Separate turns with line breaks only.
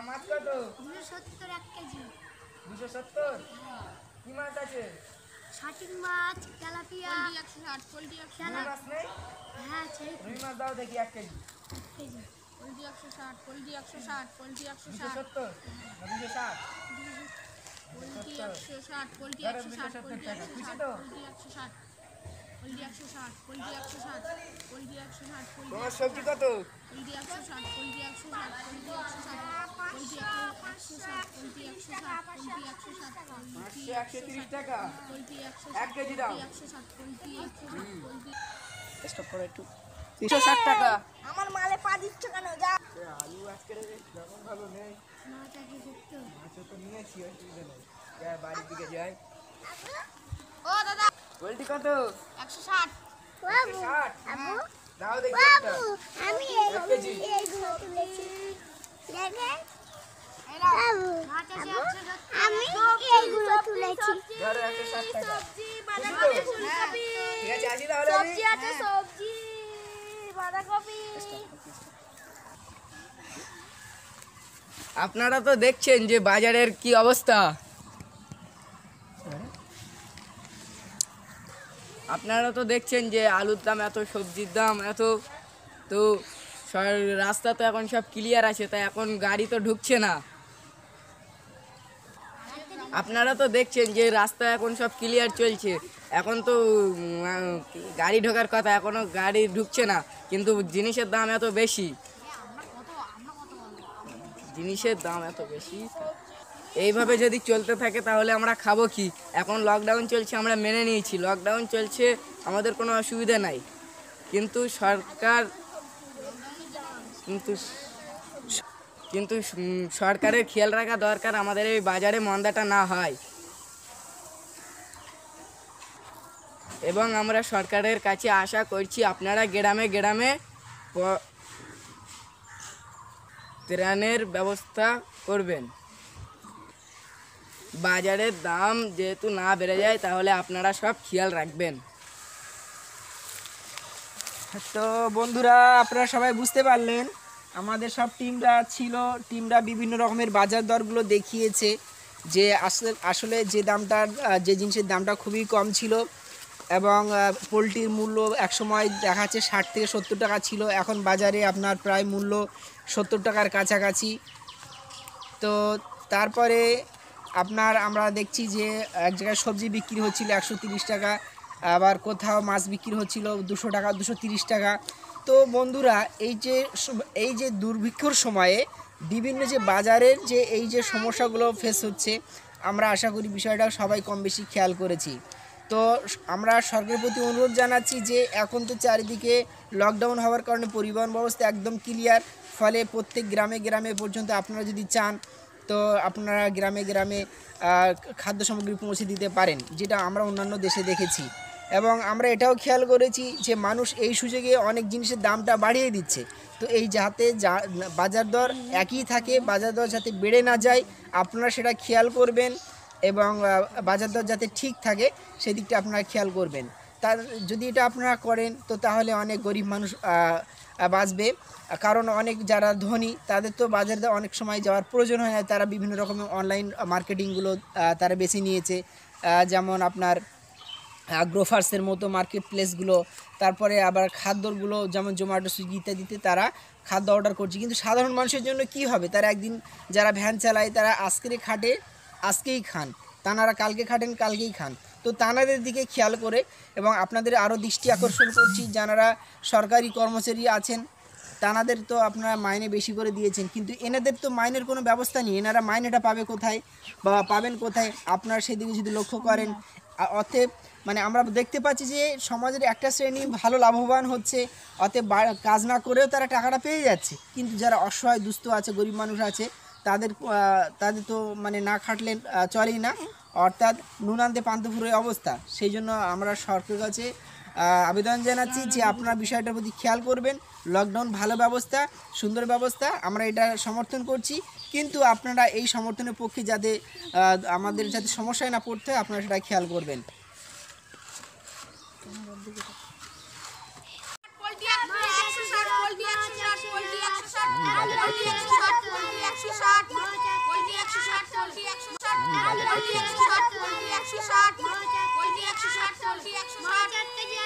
মাছ কত? 270 1 কেজি। 270 কি মাছ আছে? শাটিং মাছ, তেলাপিয়া। পোল্ট্রি 160 রুই মাছ নেই? হ্যাঁ আছে। রুই মাছ দাও দেখি 1 KG. 1 KG. Poultry 160 poultry 160 poultry 160 270 poultry 160 poultry 160 poultry 160 খুশি তো? পোল্ট্রি 160 পোল্ট্রি 160 পোল্ট্রি 160 পোল্ট্রি 160 তোমার সবজি কত? Poultry 160 poultry 160 poultry 160 poultry 160 poultry 160 poultry 160 poultry 130 টাকা পোল্ট্রি 160 1 কেজি দাও 160 পোল্ট্রি 160 পোল্ট্রি স্টপ করো একটু 360 টাকা। আমার মালে পা দিচ্ছ কেন? যা আলু আজকে যখন ভালো নেই মাছ আগে দেখতো মাছ তো নিয়েছি অসুবিধা নেই যা বাড়ির দিকে যাই। ও দাদা পোল্ট্রি কত? 160 বাবু আবু দাও দেখি একটা আমি এইগুলো তুলেছি দেখে বাবু আমি এইগুলো তুলেছি ধরো 160 টাকা সবজি বাঁধাকপি ফুলকপি ঠিক আছে আসি তাহলে সবজি আছে সবজি বাঁধাকপি। আপনারা তো দেখছেন যে বাজারের কি অবস্থা, আপনারা তো দেখছেন যে আলুর দাম এত, সবজির দাম এত, তো রাস্তা তো এখন সব ক্লিয়ার আছে, তাই এখন গাড়ি তো ঢুকছে না। আপনারা তো দেখছেন যে রাস্তা এখন সব ক্লিয়ার চলছে, এখন তো গাড়ি ঢোকার কথা, এখনও গাড়ি ঢুকছে না, কিন্তু জিনিসের দাম এত বেশি, জিনিসের দাম এত বেশি। এইভাবে যদি চলতে থাকে তাহলে আমরা খাবো কি? এখন লকডাউন চলছে, আমরা মেনে নিয়েছি লকডাউন চলছে, আমাদের কোনো অসুবিধা নাই, কিন্তু সরকারের খেয়াল রাখা দরকার আমাদের এই বাজারে মন্দাটা না হয়, এবং আমরা সরকারের কাছে আশা করছি আপনারা গ্রামে গ্রামে ত্রাণের ব্যবস্থা করবেন। বাজারের দাম যেহেতু না বেড়ে যায় তাহলে আপনারা সব খেয়াল রাখবেন।
তো বন্ধুরা আপনারা সবাই বুঝতে পারলেন, আমাদের সব টিমরা বিভিন্ন রকমের বাজার দরগুলো দেখিয়েছে, যে আসলে যে জিনিসের দামটা খুবই কম ছিল, এবং পোলট্রির মূল্য একসময় দেখাচ্ছে 60 থেকে 70 টাকা ছিল, এখন বাজারে আপনার প্রায় মূল্য 70 টাকার কাছাকাছি। তো তারপরে আমরা দেখছি যে এক জায়গায় সবজি বিক্রি হচ্ছিল 130 টাকা, আবার কোথাও মাছ বিক্রি হচ্ছিল 200 টাকা 230 টাকা। তো বন্ধুরা এই যে দুর্ভিক্ষর সময়ে বিভিন্ন যে বাজারের এই যে সমস্যাগুলো ফেস হচ্ছে, আমরা আশা করি বিষয়টা সবাই কম বেশি খেয়াল করেছি। তো আমরা সরকারের প্রতি অনুরোধ জানাচ্ছি যে এখন তো চারিদিকে লকডাউন হওয়ার কারণে পরিবহন ব্যবস্থা একদম ক্লিয়ার, ফলে প্রত্যেক গ্রামে গ্রামে পর্যন্ত আপনারা যদি চান তো আপনারা গ্রামে গ্রামে খাদ্য সামগ্রী পৌঁছে দিতে পারেন, যেটা আমরা অন্যান্য দেশে দেখেছি। এবং আমরা এটাও খেয়াল করেছি যে মানুষ এই সুযোগে অনেক জিনিসের দামটা বাড়িয়ে দিচ্ছে, তো যাতে বাজার দর একই থাকে, বাজার দর যাতে বেড়ে না যায় আপনারা সেটা খেয়াল করবেন, এবং বাজার দর যাতে ঠিক থাকে সেদিকটা আপনারা খেয়াল করবেন। যদি এটা আপনারা করেন তো তাহলে অনেক গরিব মানুষ বাঁচবে, কারণ অনেক যারা ধনী তাদের তো বাজারে অনেক সময় যাওয়ার প্রয়োজন হয় না, তারা বিভিন্ন রকমের অনলাইন মার্কেটিংগুলো তারা বেছে নিয়েছে, যেমন আপনার গ্রোফার্সের মতো মার্কেট প্লেসগুলো, তারপরে আবার খাদ্যগুলো যেমন জোম্যাটো সুইগি ইত্যাদিতে তারা খাদ্য অর্ডার করছে। কিন্তু সাধারণ মানুষের জন্য কি হবে? তারা একদিন যারা ভ্যান চালায় তারা আজকে খাটে আজকেই খান, তানারা কালকে খাটেন কালকেই খান, তো তানাদের দিকে খেয়াল করে, এবং আপনাদের আরও দৃষ্টি আকর্ষণ করছি যারা সরকারি কর্মচারী আছেন তানাদের তো আপনারা মাইনে বেশি করে দিয়েছেন, কিন্তু এনাদের তো মাইনের কোনো ব্যবস্থা নেই, এনারা মাইনেটা পাবে কোথায় বা পাবেন কোথায়? আপনারা সেদিকে যদি লক্ষ্য করেন, অতএব আমরা দেখতে পাচ্ছি যে সমাজের একটা শ্রেণী ভালো লাভবান হচ্ছে, অতএব কাজ না করেও তারা টাকাটা পেয়ে যাচ্ছে, কিন্তু যারা অসহায় দুস্থ আছে, গরিব মানুষ আছে, তাদের তো না খাটলে চলেই না, অর্থাৎ নুন আনতে পান্তা ফুরোয় অবস্থা। সেই জন্য আমরা সরকারের কাছে আবেদন জানাচ্ছি যে আপনারা বিষয়টার প্রতি খেয়াল করবেন। লকডাউন ভালো ব্যবস্থা, সুন্দর ব্যবস্থা, আমরা এটা সমর্থন করছি, কিন্তু আপনারা এই সমর্থনের পক্ষে যাতে আমাদের যাতে সমস্যায় না পড়তে হয় আপনারা সেটা খেয়াল করবেন।
পোল্ট্রি 160